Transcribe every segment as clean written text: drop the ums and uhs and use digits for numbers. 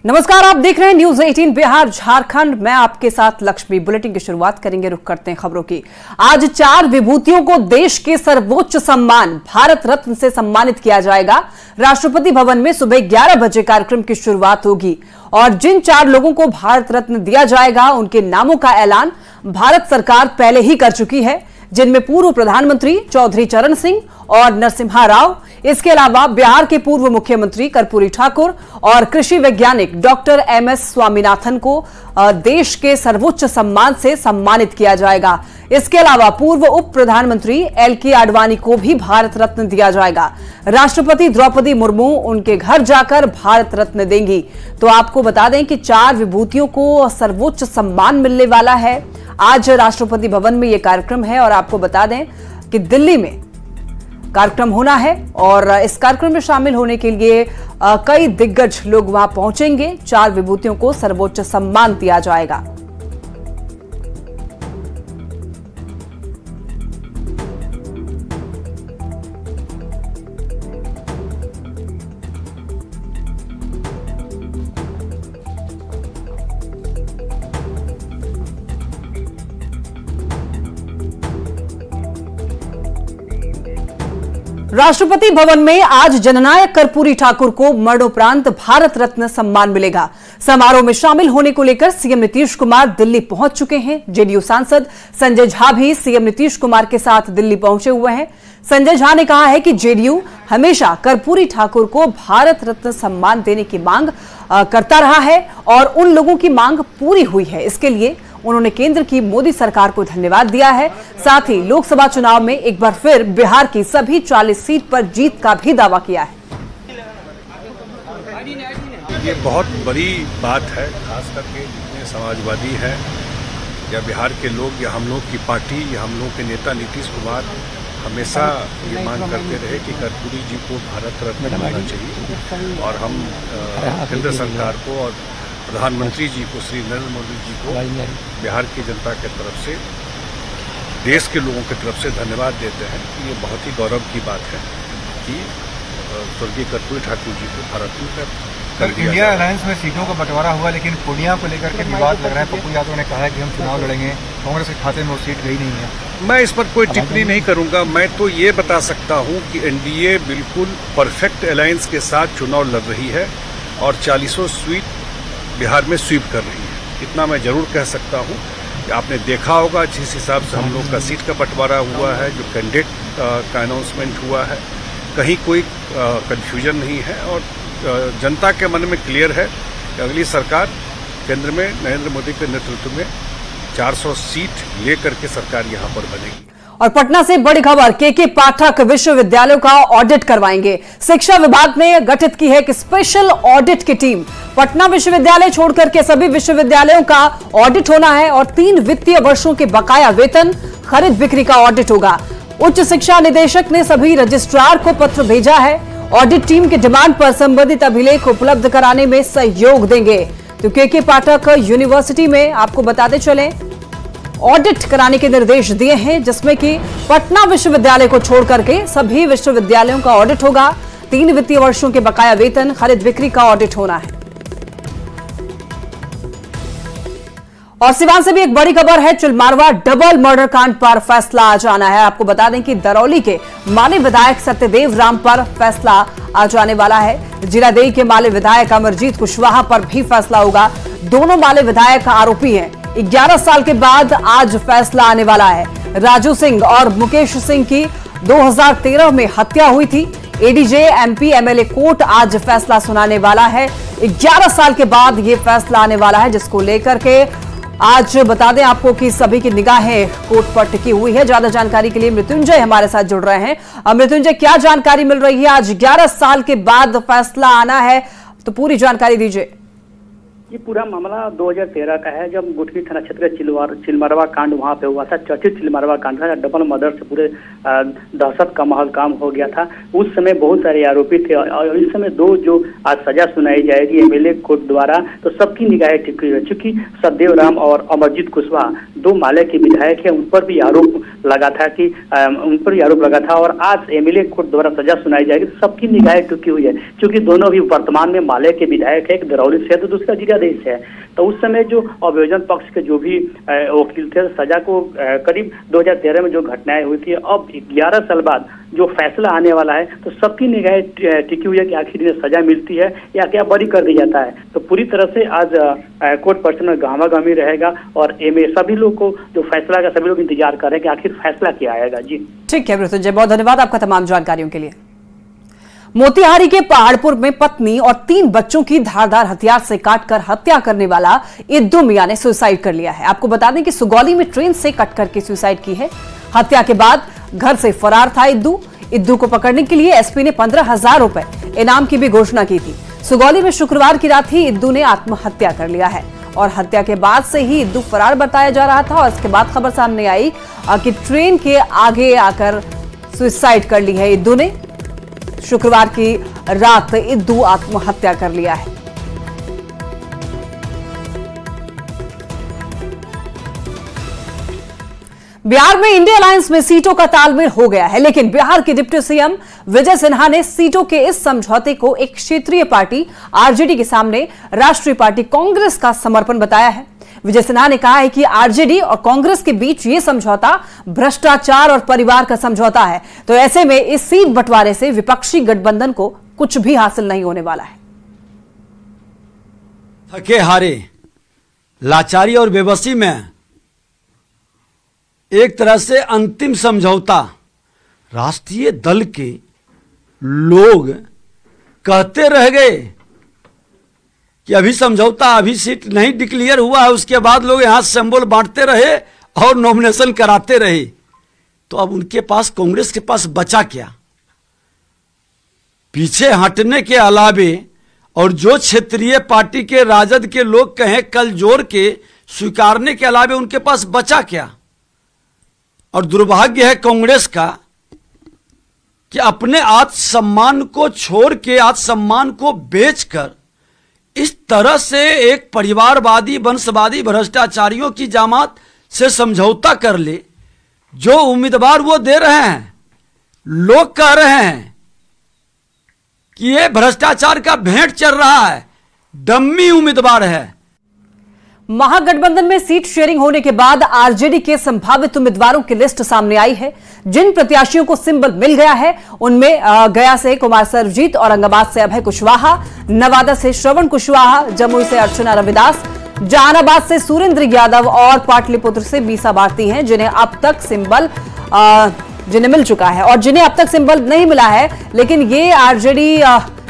नमस्कार, आप देख रहे हैं न्यूज 18 बिहार झारखंड। मैं आपके साथ लक्ष्मी। बुलेटिन की शुरुआत करेंगे, रुख करते हैं खबरों की। आज 4 विभूतियों को देश के सर्वोच्च सम्मान भारत रत्न से सम्मानित किया जाएगा। राष्ट्रपति भवन में सुबह 11 बजे कार्यक्रम की शुरुआत होगी और जिन 4 लोगों को भारत रत्न दिया जाएगा उनके नामों का ऐलान भारत सरकार पहले ही कर चुकी है, जिनमें पूर्व प्रधानमंत्री चौधरी चरण सिंह और नरसिम्हा राव, इसके अलावा बिहार के पूर्व मुख्यमंत्री कर्पूरी ठाकुर और कृषि वैज्ञानिक डॉक्टर MS स्वामीनाथन को देश के सर्वोच्च सम्मान से सम्मानित किया जाएगा। इसके अलावा पूर्व उप प्रधानमंत्री LK आडवाणी को भी भारत रत्न दिया जाएगा। राष्ट्रपति द्रौपदी मुर्मू उनके घर जाकर भारत रत्न देंगी। तो आपको बता दें कि 4 विभूतियों को सर्वोच्च सम्मान मिलने वाला है। आज राष्ट्रपति भवन में यह कार्यक्रम है और आपको बता दें कि दिल्ली में कार्यक्रम होना है और इस कार्यक्रम में शामिल होने के लिए कई दिग्गज लोग वहां पहुंचेंगे। 4 विभूतियों को सर्वोच्च सम्मान दिया जाएगा। राष्ट्रपति भवन में आज जननायक कर्पूरी ठाकुर को मरणोपरांत भारत रत्न सम्मान मिलेगा। समारोह में शामिल होने को लेकर सीएम नीतीश कुमार दिल्ली पहुंच चुके हैं। जेडीयू सांसद संजय झा भी सीएम नीतीश कुमार के साथ दिल्ली पहुंचे हुए हैं। संजय झा ने कहा है कि जेडीयू हमेशा कर्पूरी ठाकुर को भारत रत्न सम्मान देने की मांग करता रहा है और उन लोगों की मांग पूरी हुई है। इसके लिए उन्होंने केंद्र की मोदी सरकार को धन्यवाद दिया है। साथ ही लोकसभा चुनाव में एक बार फिर बिहार की सभी 40 सीट पर जीत का भी दावा किया है। ये बहुत बड़ी बात है, खास करके जितने समाजवादी हैं या बिहार के लोग या हम लोग की पार्टी या हम लोग के नेता नीतीश कुमार हमेशा ये मांग करते रहे कि कर्पूरी जी को भारत रत्न मिलना चाहिए और हम केंद्र सरकार को और प्रधानमंत्री जी को, श्री नरेंद्र मोदी जी को बिहार की जनता के तरफ से, देश के लोगों की तरफ से धन्यवाद देते हैं। ये बहुत ही गौरव की बात है कि स्वर्गीय कर्पूरी ठाकुर जी को भारत रत्न कर दिया। इंडिया अलायंस में सीटों का बंटवारा हुआ, लेकिन पूर्णिया को लेकर के विवाद लग रहा है। पप्पू यादव ने कहा है कि हम चुनाव लड़ेंगे, कांग्रेस के खाते में वो सीट गई नहीं है। मैं इस पर कोई टिप्पणी नहीं करूंगा। मैं तो ये बता सकता हूं कि एनडीए बिल्कुल परफेक्ट अलायंस के साथ चुनाव लड़ रही है और 40 सीट बिहार में स्वीप कर रही है। इतना मैं जरूर कह सकता हूं कि आपने देखा होगा जिस हिसाब से हम लोग का सीट का बंटवारा हुआ है, जो कैंडिडेट का अनाउंसमेंट हुआ है, कहीं कोई कंफ्यूजन नहीं है और जनता के मन में क्लियर है कि अगली सरकार केंद्र में नरेंद्र मोदी के नेतृत्व में 400 सीट लेकर के सरकार यहां पर बनेगी। और पटना से बड़ी खबर, के पाठक विश्वविद्यालयों का ऑडिट करवाएंगे। शिक्षा विभाग ने गठित की है एक स्पेशल ऑडिट की टीम। पटना विश्वविद्यालय छोड़कर के सभी विश्वविद्यालयों का ऑडिट होना है और 3 वित्तीय वर्षों के बकाया वेतन, खरीद बिक्री का ऑडिट होगा। उच्च शिक्षा निदेशक ने सभी रजिस्ट्रार को पत्र भेजा है। ऑडिट टीम की डिमांड पर संबंधित अभिलेख उपलब्ध कराने में सहयोग देंगे। तो के पाठक यूनिवर्सिटी में आपको बताते चले ऑडिट कराने के निर्देश दिए हैं, जिसमें कि पटना विश्वविद्यालय को छोड़कर के सभी विश्वविद्यालयों का ऑडिट होगा। 3 वित्तीय वर्षों के बकाया वेतन, खरीद बिक्री का ऑडिट होना है। और सिवान से भी एक बड़ी खबर है, चिलमारवा डबल मर्डर कांड पर फैसला आ जाना है। आपको बता दें कि दरौली के माले विधायक सत्यदेव राम पर फैसला आ जाने वाला है। जीरादेई के माले विधायक अमरजीत कुशवाहा पर भी फैसला होगा। दोनों माले विधायक आरोपी हैं। 11 साल के बाद आज फैसला आने वाला है। राजू सिंह और मुकेश सिंह की 2013 में हत्या हुई थी। एडीजे MP MLA कोर्ट आज फैसला सुनाने वाला है। 11 साल के बाद ये फैसला आने वाला है, जिसको लेकर के आज बता दें आपको कि सभी की निगाहें कोर्ट पर टिकी हुई है। ज्यादा जानकारी के लिए मृत्युंजय हमारे साथ जुड़ रहे हैं। मृत्युंजय, क्या जानकारी मिल रही है? आज 11 साल के बाद फैसला आना है, तो पूरी जानकारी दीजिए। ये पूरा मामला 2013 का है, जब गुठनी थाना क्षेत्र का चिलमारवा कांड वहाँ पे हुआ था। चर्चित चिलमारवा कांड था, डबल मर्डर से पूरे दहशत का माहौल काम हो गया था। उस समय बहुत सारे आरोपी थे और इस समय 2 जो आज सजा सुनाई जाएगी MLA कोर्ट द्वारा, तो सबकी निगाहें टिकी हुई है। चूंकि सत्यदेव राम और अमरजीत कुशवाहा 2 माले के विधायक है उन पर भी आरोप लगा था कि और आज एमएलए कोर्ट द्वारा सजा सुनाई जाएगी तो सबकी निगाहें टिकी हुई है, क्योंकि दोनों भी वर्तमान में माले के विधायक है, एक दरौली से है तो दूसरा जीरादेश से है। तो उस समय जो अभियोजन पक्ष के जो भी वकील थे सजा को करीब 2013 में जो घटनाएं हुई थी, अब 11 साल बाद जो फैसला आने वाला है तो सबकी निगाहें टिकी हुई है कि आखिर इन्हें सजा मिलती है या क्या बरी कर दी जाता है। तो पूरी तरह से आज कोर्ट पर्सन में गहमा-गहमी रहेगा और सभी लोग को जो फैसला का सभी लोग इंतजार कर रहे हैं कि आखिर फैसला क्या आएगा। जी ठीक है मृत्युंजय, बहुत धन्यवाद आपका तमाम जानकारियों के लिए। मोतिहारी के पहाड़पुर में पत्नी और 3 बच्चों की धारदार हथियार से काटकर हत्या करने वाला इद्दू मियां ने सुसाइड कर लिया है। आपको बता दें कि सुगौली में ट्रेन से कट करके सुसाइड की है। हत्या के बाद घर से फरार था इद्दू को पकड़ने के लिए एसपी ने 15,000 रुपए इनाम की भी घोषणा की थी। सुगौली में शुक्रवार की रात ही इद्दू ने आत्महत्या कर लिया है और हत्या के बाद से ही इद्दू फरार बताया जा रहा था और इसके बाद खबर सामने आई कि ट्रेन के आगे आकर सुसाइड कर ली है इद्दू ने। शुक्रवार की रात इद्दू आत्महत्या कर लिया है। बिहार में इंडिया अलायंस में सीटों का तालमेल हो गया है, लेकिन बिहार के डिप्टी सीएम विजय सिन्हा ने सीटों के इस समझौते को एक क्षेत्रीय पार्टी आरजेडी के सामने राष्ट्रीय पार्टी कांग्रेस का समर्पण बताया है। विजय सिन्हा ने कहा है कि आरजेडी और कांग्रेस के बीच ये समझौता भ्रष्टाचार और परिवार का समझौता है, तो ऐसे में इस सीट बंटवारे से विपक्षी गठबंधन को कुछ भी हासिल नहीं होने वाला है। थके हारे, लाचारी और बेबसी में एक तरह से अंतिम समझौता राष्ट्रीय दल के लोग कहते रह गए कि अभी समझौता, अभी सीट नहीं डिक्लेयर हुआ है। उसके बाद लोग यहां सिंबल बांटते रहे और नॉमिनेशन कराते रहे। तो अब उनके पास, कांग्रेस के पास बचा क्या? पीछे हटने के अलावे और जो क्षेत्रीय पार्टी के राजद के लोग कहें कल जोर के स्वीकारने के अलावे उनके पास बचा क्या? और दुर्भाग्य है कांग्रेस का कि अपने आत्मसम्मान को छोड़ के, आत्मसम्मान को बेचकर इस तरह से एक परिवारवादी, वंशवादी, भ्रष्टाचारियों की जमात से समझौता कर ले। जो उम्मीदवार वो दे रहे हैं, लोग कह रहे हैं कि ये भ्रष्टाचार का भेंट चल रहा है, डम्मी उम्मीदवार है। महागठबंधन में सीट शेयरिंग होने के बाद आरजेडी के संभावित उम्मीदवारों की लिस्ट सामने आई है। जिन प्रत्याशियों को सिंबल मिल गया है उनमें गया से कुमार सर्वजीत, औरंगाबाद से अभय कुशवाहा, नवादा से श्रवण कुशवाहा, जमुई से अर्चना रविदास, जहानाबाद से सुरेंद्र यादव और पाटलिपुत्र से मीसा भारती हैं, जिन्हें अब तक सिंबल मिल चुका है। और जिन्हें अब तक सिंबल नहीं मिला है लेकिन ये आरजेडी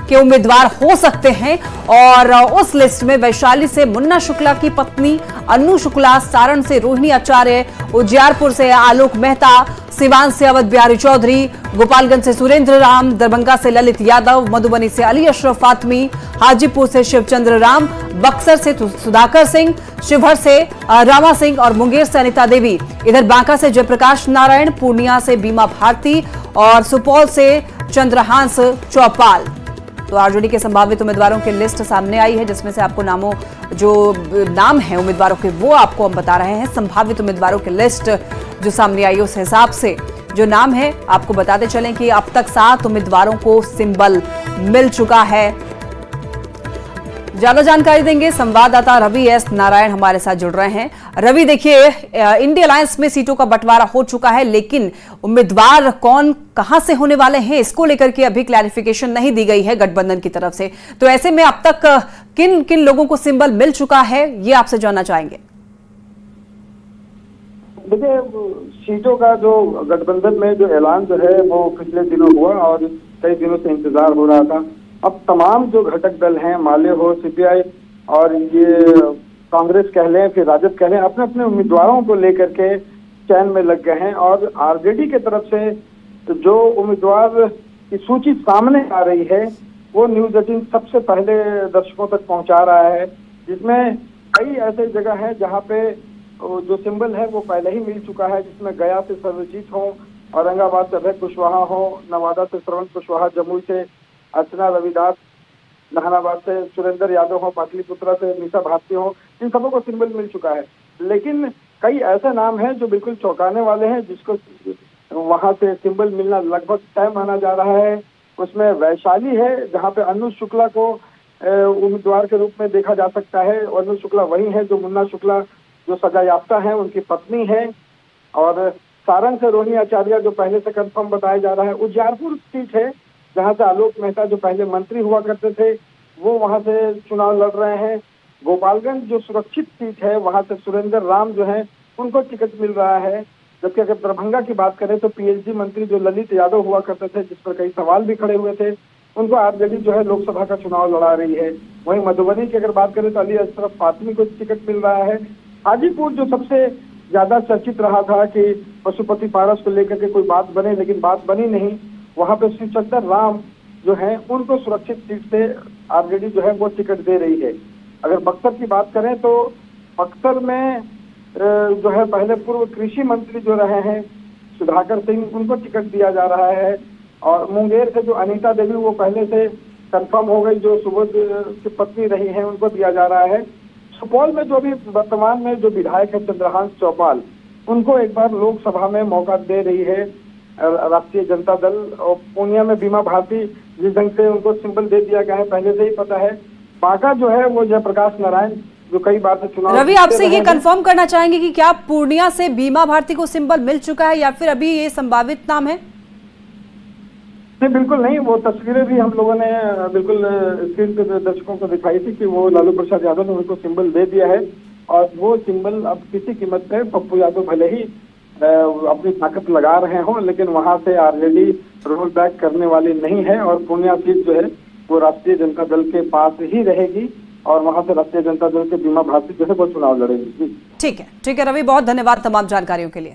के उम्मीदवार हो सकते हैं। और उस लिस्ट में वैशाली से मुन्ना शुक्ला की पत्नी अन्नू शुक्ला, सारण से रोहिणी आचार्य, उजियारपुर से आलोक मेहता, सिवान से अवध बिहारी चौधरी, गोपालगंज से सुरेंद्र राम, दरभंगा से ललित यादव, मधुबनी से अली अशरफ फातमी, हाजीपुर से शिवचंद्र राम, बक्सर से सुधाकर सिंह, शिवहर से रामा सिंह और मुंगेर से अनिता देवी। इधर बांका से जयप्रकाश नारायण, पूर्णिया से बीमा भारती और सुपौल से चंद्रहांस चौपाल। तो आरजेडी के संभावित उम्मीदवारों की लिस्ट सामने आई है, जिसमें से आपको नाम है उम्मीदवारों के वो आपको हम बता रहे हैं। संभावित उम्मीदवारों की लिस्ट जो सामने आई उस हिसाब से जो नाम है आपको बताते चलें कि अब तक 7 उम्मीदवारों को सिंबल मिल चुका है। ज्यादा जानकारी देंगे संवाददाता रवि एस नारायण हमारे साथ जुड़ रहे हैं। रवि, देखिए इंडिया अलायंस में सीटों का बंटवारा हो चुका है, लेकिन उम्मीदवार कौन कहां से होने वाले हैं इसको लेकर के अभी क्लैरिफिकेशन नहीं दी गई है गठबंधन की तरफ से। तो ऐसे में अब तक किन किन लोगों को सिंबल मिल चुका है ये आपसे जानना चाहेंगे। देखिए, सीटों का जो गठबंधन में जो ऐलान जो है वो पिछले दिनों हुआ और कई दिनों से इंतजार हो रहा था। अब तमाम जो घटक दल हैं, माले हो, सीपीआई और ये कांग्रेस कह लें, फिर राजद कह लें, अपने अपने उम्मीदवारों को लेकर के चयन में लग गए हैं। और आरजेडी की तरफ से जो उम्मीदवार की सूची सामने आ रही है वो न्यूज 18 सबसे पहले दर्शकों तक पहुंचा रहा है, जिसमें कई ऐसे जगह है जहाँ पे जो सिंबल है वो पहले ही मिल चुका है, जिसमें गया से सर्वजीत हो, औरंगाबाद से अभय कुशवाहा हो, नवादा से श्रवण कुशवाहा, जमुई से अर्चना रविदास, जहानाबाद से सुरेंद्र यादव हो, पाटलिपुत्रा से मीसा भारती हो, इन सबों को सिंबल मिल चुका है। लेकिन कई ऐसे नाम हैं जो बिल्कुल चौंकाने वाले हैं, जिसको वहां से सिंबल मिलना लगभग तय माना जा रहा है। उसमें वैशाली है, जहां पे अनुज शुक्ला को उम्मीदवार के रूप में देखा जा सकता है। अनुज शुक्ला वही है जो मुन्ना शुक्ला जो सजा याफ्ता है उनकी पत्नी है। और सारण से रोहिणी आचार्य जो पहले से कंफर्म बताया जा रहा है। उजियारपुर सीट है जहां से आलोक मेहता जो पहले मंत्री हुआ करते थे वो वहां से चुनाव लड़ रहे हैं। गोपालगंज जो सुरक्षित सीट है वहां से सुरेंद्र राम जो है उनको टिकट मिल रहा है। जबकि अगर दरभंगा की बात करें तो पीएचडी मंत्री जो ललित यादव हुआ करते थे, जिस पर कई सवाल भी खड़े हुए थे, उनको आरजेडी जो है लोकसभा का चुनाव लड़ा रही है। वहीं मधुबनी की अगर बात करें तो अली अशरफ फातमी को टिकट मिल रहा है। हाजीपुर जो सबसे ज्यादा चर्चित रहा था कि पशुपति पारस को लेकर के कोई बात बने, लेकिन बात बनी नहीं, वहां पे शिवचंद्र राम जो है उनको सुरक्षित सीट से आरजेडी जो है वो टिकट दे रही है। अगर बक्सर की बात करें तो बक्सर में जो है पहले पूर्व कृषि मंत्री जो रहे हैं सुधाकर सिंह, उनको टिकट दिया जा रहा है। और मुंगेर से जो अनीता देवी वो पहले से कंफर्म हो गई, जो सुबोध की पत्नी रही है, उनको दिया जा रहा है। सुपौल में जो भी वर्तमान में जो विधायक है चंद्रहांस चौपाल, उनको एक बार लोकसभा में मौका दे रही है राष्ट्रीय जनता दल। और पूर्णिया में बीमा भारती जिस ढंग से उनको सिंबल दे दिया गया है पहले से ही पता है। बांका जो है वो जयप्रकाश नारायण जो कई बार से चुनाव। रवि, आपसे ये कंफर्म करना चाहेंगे कि क्या पूर्णिया से बीमा भारती को सिंबल मिल चुका है या फिर अभी ये संभावित नाम है? नहीं, बिल्कुल नहीं। वो तस्वीरें भी हम लोगों ने बिल्कुल स्क्रीन पे दर्शकों को दिखाई थी कि वो लालू प्रसाद यादव ने उनको सिंबल दे दिया है। और वो सिंबल अब किसी कीमत पे पप्पू यादव भले ही अपनी ताकत लगा रहे हों, लेकिन वहां से आरजेडी रोल बैक करने वाली नहीं है। और पूर्णिया सीट जो है वो राष्ट्रीय जनता दल के पास ही रहेगी और वहां से राष्ट्रीय जनता दल के बीमा भारती जो है वो चुनाव लड़ेगी। ठीक है रवि, बहुत धन्यवाद तमाम जानकारियों के लिए।